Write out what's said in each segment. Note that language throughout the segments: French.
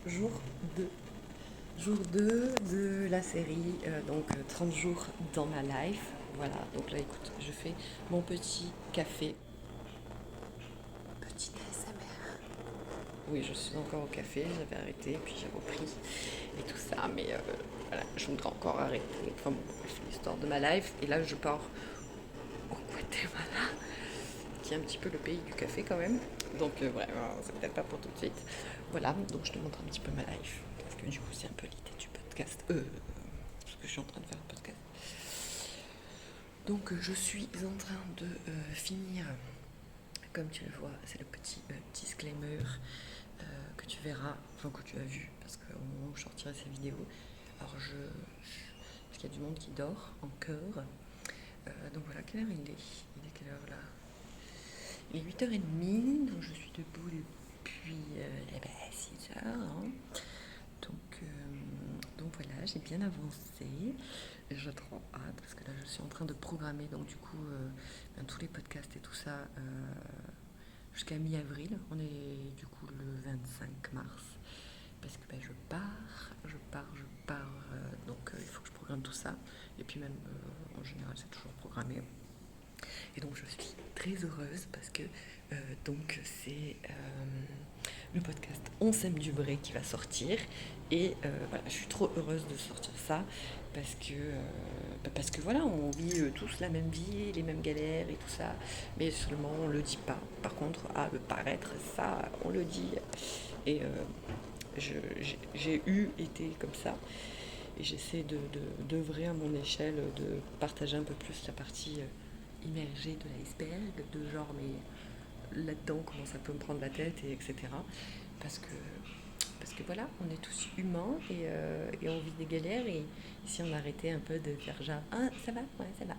jour 2. Jour 2 de la série, 30 jours dans ma life. Voilà, donc là écoute, je fais mon petit café. Petit ASMR. Oui, je suis encore au café, j'avais arrêté, puis j'ai repris et tout ça, mais voilà, je voudrais encore arrêter. Enfin bon, bref, l'histoire de ma life. Et là, je pars au Guatemala, qui est un petit peu le pays du café quand même. Donc voilà, c'est peut-être pas pour tout de suite. Voilà, donc je te montre un petit peu ma life. Parce que du coup, c'est un peu l'idée du podcast. Parce que je suis en train de faire un podcast. Donc je suis en train de finir, comme tu le vois, c'est le petit disclaimer que tu verras, enfin que tu as vu, parce qu'au moment où je sortirai ces vidéos, alors parce qu'il y a du monde qui dort encore. Donc voilà, quelle heure il est? Il est quelle heure là? Il est 8h30, donc je suis debout depuis 6h. Hein. Donc voilà, j'ai bien avancé. J'ai trop hâte parce que là je suis en train de programmer donc du coup tous les podcasts et tout ça jusqu'à mi-avril. On est du coup le 25 mars parce que je pars. Donc il faut que je programme tout ça. Et puis même en général c'est toujours programmé. Et donc je suis très heureuse parce que donc c'est le podcast On s'aime du vrai qui va sortir. Et voilà, je suis trop heureuse de sortir ça parce que voilà, on vit tous la même vie, les mêmes galères et tout ça, mais seulement on le dit pas. Par contre, à le paraître, ça, on le dit. Et j'ai été comme ça. Et j'essaie d'œuvrer à mon échelle, de partager un peu plus la partie immergée de l'iceberg, de genre, mais là-dedans, comment ça peut me prendre la tête, et etc. Parce que voilà, on est tous humains et on vit des galères. Et si on arrêtait un peu de faire genre, ah, ça va, ouais, ça va.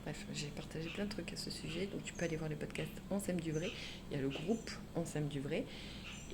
Bref, j'ai partagé plein de trucs à ce sujet, donc tu peux aller voir le podcast On s'aime du vrai. Il y a le groupe On s'aime du vrai.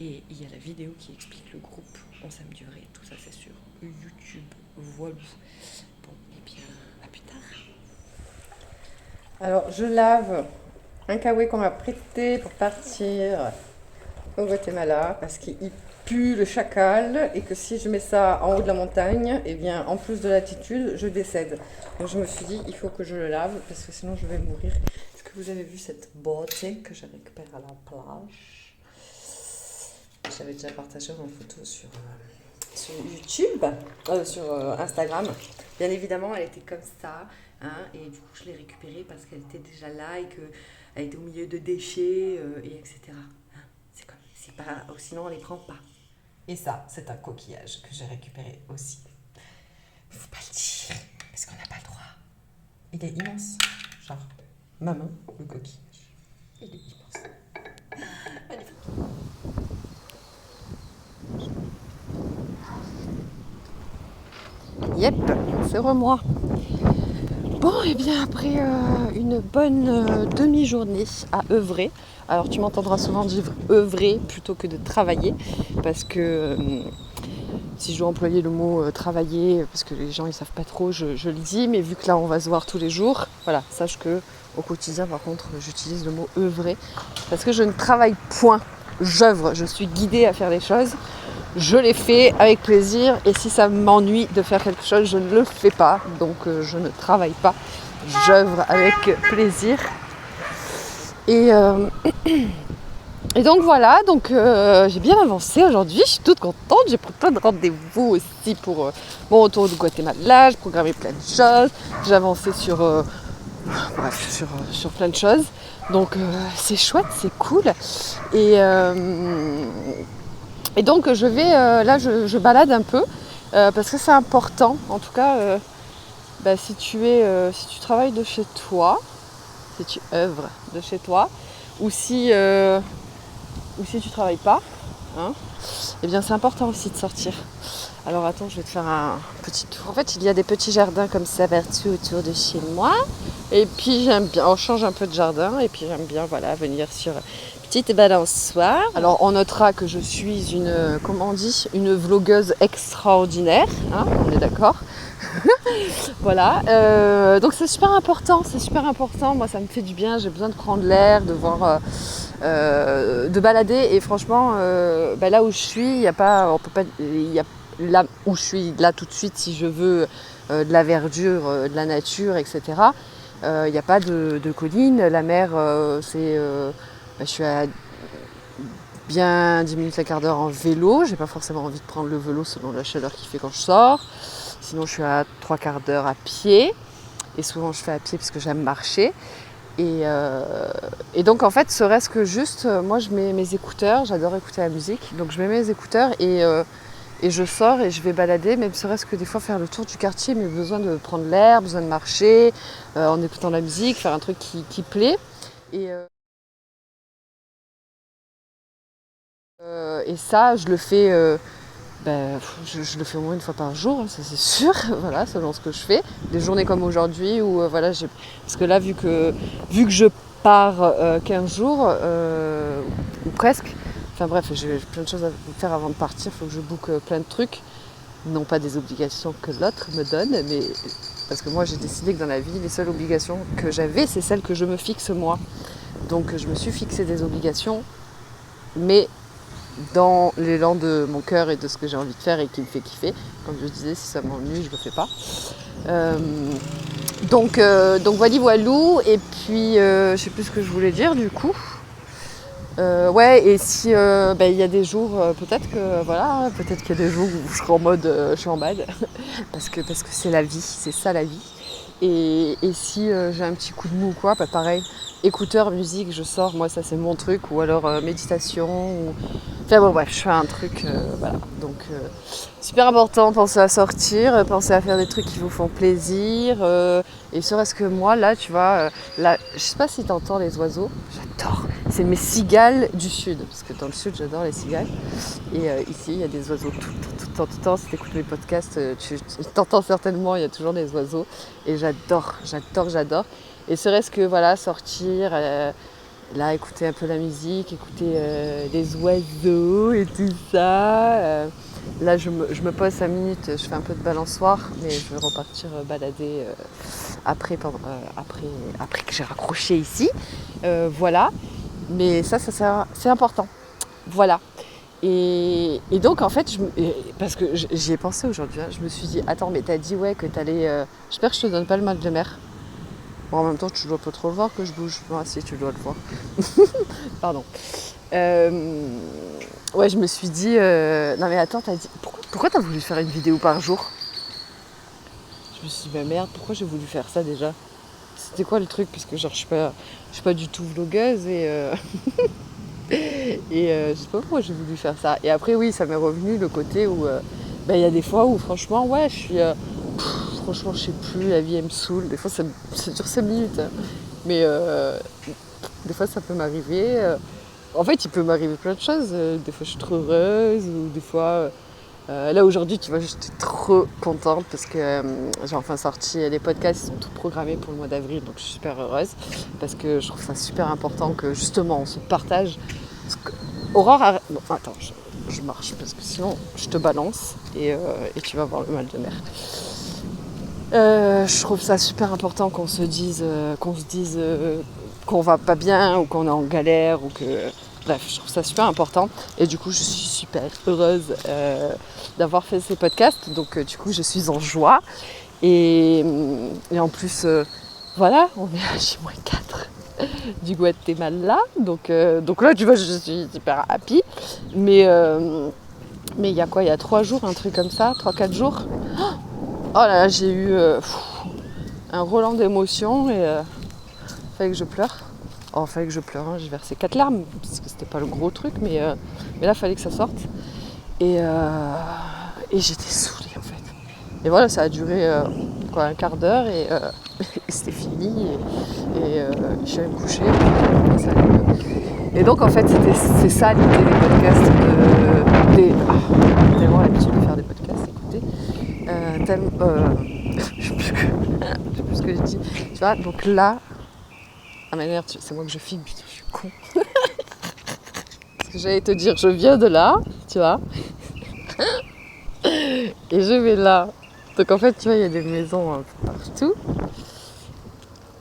Et il y a la vidéo qui explique le groupe On s'aime du vrai. Tout ça, c'est sur YouTube. Voilà. Bon, et bien, à plus tard. Alors, je lave un kawaii qu'on m'a prêté pour partir au Guatemala parce qu'il pue le chacal et que si je mets ça en haut de la montagne, eh bien, en plus de l'altitude, je décède. Donc, je me suis dit, il faut que je le lave parce que sinon, je vais mourir. Est-ce que vous avez vu cette beauté que je récupère à la plage? J'avais déjà partagé une photo sur YouTube, sur Instagram. Bien évidemment, elle était comme ça. Hein, et du coup, je l'ai récupérée parce qu'elle était déjà là et qu'elle était au milieu de déchets, et etc. Hein, c'est pas, sinon, on les prend pas. Et ça, c'est un coquillage que j'ai récupéré aussi. Faut pas le dire, parce qu'on n'a pas le droit. Il est immense. Genre, ma main, le coquillage. Il est immense. Magnifique. Yep, c'est moi. Bon, et bien après une bonne demi-journée à œuvrer, alors tu m'entendras souvent dire œuvrer plutôt que de travailler, parce que si je dois employer le mot travailler, parce que les gens ils savent pas trop, je le dis, mais vu que là on va se voir tous les jours, voilà, sache que au quotidien par contre j'utilise le mot œuvrer, parce que je ne travaille point, j'œuvre, je suis guidée à faire les choses. Je les fais avec plaisir et si ça m'ennuie de faire quelque chose, je ne le fais pas. Donc je ne travaille pas, j'œuvre avec plaisir. Et donc voilà, donc j'ai bien avancé aujourd'hui, je suis toute contente. J'ai pris plein de rendez-vous aussi pour mon retour du Guatemala. J'ai programmé plein de choses, j'ai avancé sur plein de choses. Donc c'est chouette, c'est cool. Et donc je vais, là je balade un peu, parce que c'est important, en tout cas, si tu travailles de chez toi, si tu œuvres de chez toi, ou si tu travailles pas, hein, eh bien c'est important aussi de sortir. Alors attends, je vais te faire un petit tour. En fait, il y a des petits jardins comme ça partout autour de chez moi. Et puis j'aime bien, on change un peu de jardin, et puis j'aime bien venir sur petite balançoire. Alors on notera que je suis une vlogueuse extraordinaire, hein, on est d'accord. Voilà, donc c'est super important, moi ça me fait du bien, j'ai besoin de prendre l'air, de voir, de balader et franchement, là où je suis, il y a pas, on peut pas, il y a là où je suis, là tout de suite, si je veux de la verdure, de la nature, etc., il n'y a pas de colline, la mer, je suis à bien 10 minutes, un quart d'heure en vélo, j'ai pas forcément envie de prendre le vélo selon la chaleur qu'il fait quand je sors. Sinon, je suis à 3 quarts d'heure à pied. Et souvent, je fais à pied parce que j'aime marcher. Et donc, en fait, serait-ce que juste, moi, je mets mes écouteurs. J'adore écouter la musique. Donc, je mets mes écouteurs et je sors et je vais balader. Même serait-ce que des fois, faire le tour du quartier, mais besoin de prendre l'air, besoin de marcher, en écoutant la musique, faire un truc qui plaît. Et, et ça, je le fais... je le fais au moins une fois par jour, ça c'est sûr, voilà, selon ce que je fais. Des journées comme aujourd'hui où parce que là vu que je pars 15 jours ou presque, enfin bref, j'ai plein de choses à faire avant de partir, il faut que je book plein de trucs, non pas des obligations que l'autre me donne, mais parce que moi j'ai décidé que dans la vie les seules obligations que j'avais c'est celles que je me fixe moi. Donc je me suis fixé des obligations, mais dans l'élan de mon cœur et de ce que j'ai envie de faire et qui me fait kiffer. Comme je disais, si ça m'ennuie, je le fais pas. Donc voilou. Et puis, je sais plus ce que je voulais dire du coup. Ouais, et si il y a des jours, peut-être qu'il y a des jours où je serai en mode, je suis en bad, parce que c'est la vie, c'est ça la vie. Et si j'ai un petit coup de mou ou quoi, pareil, écouteurs, musique, je sors, moi ça c'est mon truc, ou alors méditation, enfin bon bref, je fais un truc, voilà. Donc super important, pensez à sortir, pensez à faire des trucs qui vous font plaisir, et serait-ce que moi là, tu vois, là, je sais pas si tu entends les oiseaux, j'adore, c'est mes cigales du sud, parce que dans le sud j'adore les cigales, et ici il y a des oiseaux tout le temps, si tu écoutes mes podcasts, tu t'entends certainement, il y a toujours des oiseaux, et j'adore. Et serait-ce que voilà, sortir, là, écouter un peu la musique, écouter les oiseaux et tout ça. Là, je me pose 5 minutes, je fais un peu de balançoire, mais je vais repartir balader après que j'ai raccroché ici. Voilà. Mais ça c'est important. Voilà. Et donc en fait, parce que j'y ai pensé aujourd'hui, hein, je me suis dit, attends, mais t'as dit ouais que t'allais... J'espère que je te donne pas le mal de mer. Bon, en même temps, tu dois pas trop le voir que je bouge. Moi, si, tu dois le voir. Pardon. Ouais, je me suis dit... Non mais attends, t'as dit... Pourquoi t'as voulu faire une vidéo par jour? Je me suis dit, bah merde, pourquoi j'ai voulu faire ça déjà? C'était quoi le truc? Parce que genre, je suis pas du tout vlogueuse et... je sais pas pourquoi j'ai voulu faire ça. Et après, oui, ça m'est revenu le côté où il y a des fois où franchement, ouais, je suis... franchement, je sais plus, la vie elle me saoule. Des fois, ça dure 5 minutes. Hein. Mais des fois, ça peut m'arriver. En fait, il peut m'arriver plein de choses. Des fois, je suis trop heureuse. Ou des fois... là, aujourd'hui, tu vois, j'étais trop contente parce que j'ai enfin sorti les podcasts. Ils sont tous programmés pour le mois d'avril. Donc, je suis super heureuse. Parce que je trouve ça super important que, justement, on se partage. Aurore, bon, attends, je marche parce que sinon je te balance et tu vas avoir le mal de mer. Je trouve ça super important qu'on se dise qu'on va pas bien ou qu'on est en galère ou que... Bref, je trouve ça super important et du coup je suis super heureuse d'avoir fait ces podcasts. Donc du coup je suis en joie et en plus voilà, on est à J-4 du Guatemala. Donc là, tu vois, je suis hyper happy. Mais il y a quoi? Il y a 3 jours, un truc comme ça, 3-4 jours. Oh là là, j'ai eu un relent d'émotions et fallait que je pleure. Oh, fallait que je pleure, hein. J'ai versé 4 larmes, parce que c'était pas le gros truc, mais là, fallait que ça sorte. Et j'étais saoulée, en fait. Et voilà, ça a duré un quart d'heure et c'était fini. Et je suis allée me coucher. Et donc, en fait, c'est ça l'idée des podcasts. Tellement l'habitude de faire des podcasts, écoutez. Je sais plus ce que je dis. Tu vois, donc là, ah mais merde, c'est moi que je filme, putain, je suis con. Parce que j'allais te dire, je viens de là, tu vois. Et je vais là. Donc en fait, tu vois, il y a des maisons un peu partout.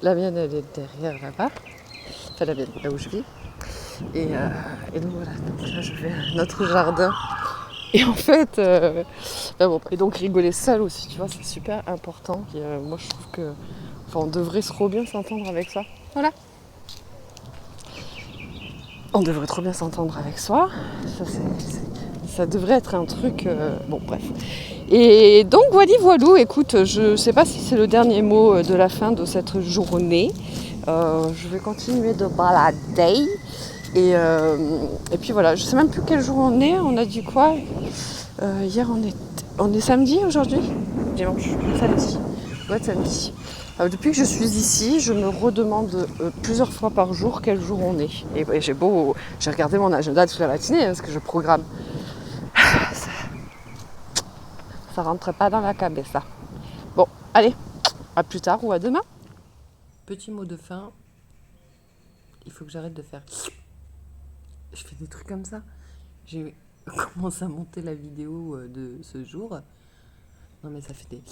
La mienne, elle est derrière là-bas. Enfin, la mienne, là où je vis. Et donc voilà, donc là, je vais à notre jardin. Et en fait, bon, et donc rigoler seul aussi, tu vois, c'est super important. Et, moi, je trouve que, enfin, on devrait trop bien s'entendre avec ça. Voilà. On devrait trop bien s'entendre avec soi. Ça, ça devrait être un truc. Bon, bref. Et donc, voilou, écoute, je sais pas si c'est le dernier mot de la fin de cette journée. Je vais continuer de balader. Et puis voilà, je sais même plus quel jour on est. On a dit quoi hier, on est samedi aujourd'hui. Dimanche, samedi. Ouais, samedi. Depuis que je suis ici, je me redemande plusieurs fois par jour quel jour on est. Et j'ai regardé mon agenda toute la matinée parce que je programme. Ça rentre pas dans la cabeza. Bon, allez, à plus tard ou à demain. Petit mot de fin, il faut que j'arrête de faire. Je fais des trucs comme ça. J'ai commencé à monter la vidéo de ce jour. Non mais ça fait des...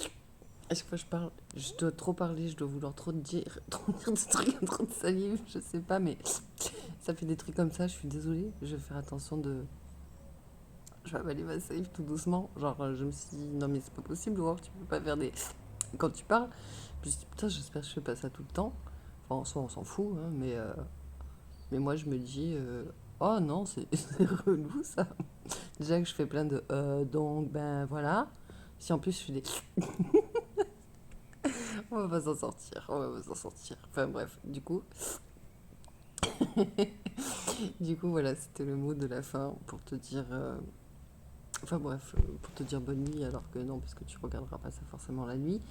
À chaque fois que je parle, je dois trop parler, je dois vouloir trop dire des trucs, trop de salive, je sais pas, mais ça fait des trucs comme ça, je suis désolée. Je vais faire attention de... Je vais avaler ma salive tout doucement. Genre, je me suis dit, non mais c'est pas possible, tu peux pas faire des... Quand tu parles, je me suis dit, putain, j'espère que je fais pas ça tout le temps. Enfin, en soi, on s'en fout, hein, mais moi, je me dis, oh non, c'est relou ça. Déjà que je fais plein de donc, ben voilà. Si en plus je fais des. On va pas s'en sortir, on va pas s'en sortir. Enfin bref, du coup. Du coup, voilà, c'était le mot de la fin pour te dire. Enfin bref, pour te dire bonne nuit, alors que non, parce que tu regarderas pas ça forcément la nuit.